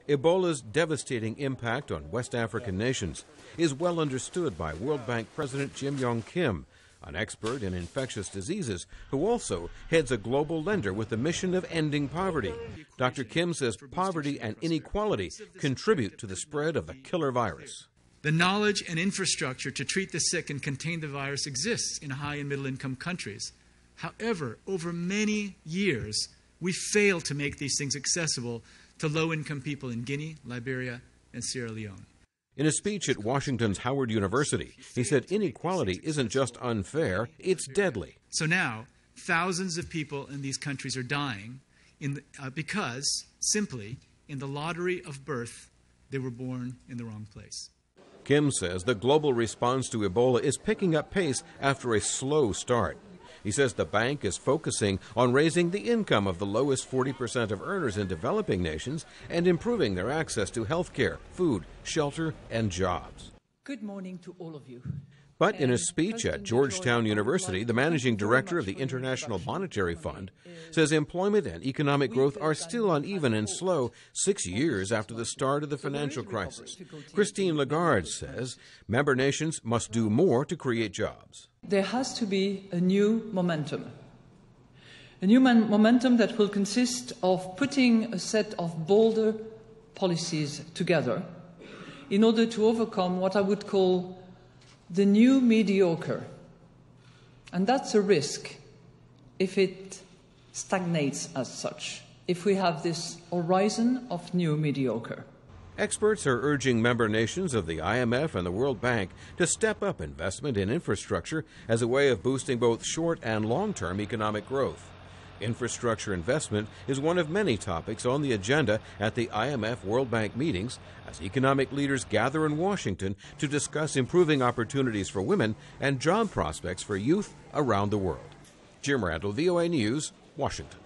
Ebola's devastating impact on West African nations is well understood by World Bank President Yong, an expert in infectious diseases who also heads a global lender with the mission of ending poverty. Dr. Kim says poverty and inequality contribute to the spread of the killer virus. The knowledge and infrastructure to treat the sick and contain the virus exists in high and middle income countries. However, over many years, we failed to make these things accessible to low-income people in Guinea, Liberia, and Sierra Leone. In a speech at Washington's Howard University, he said inequality isn't just unfair, it's deadly. So now, thousands of people in these countries are dying because, simply, in the lottery of birth, they were born in the wrong place. Kim says the global response to Ebola is picking up pace after a slow start. He says the bank is focusing on raising the income of the lowest 40% of earners in developing nations and improving their access to health care, food, shelter, and jobs. Good morning to all of you. But in a speech at Georgetown University, the managing director of the International Monetary Fund says employment and economic growth are still uneven and slow 6 years after the start of the financial crisis. Christine Lagarde says member nations must do more to create jobs. There has to be a new momentum. A new momentum that will consist of putting a set of bolder policies together in order to overcome what I would call the new mediocre. And that's a risk if it stagnates as such, if we have this horizon of new mediocre. Experts are urging member nations of the IMF and the World Bank to step up investment in infrastructure as a way of boosting both short and long-term economic growth. Infrastructure investment is one of many topics on the agenda at the IMF World Bank meetings as economic leaders gather in Washington to discuss improving opportunities for women and job prospects for youth around the world. Jim Randle, VOA News, Washington.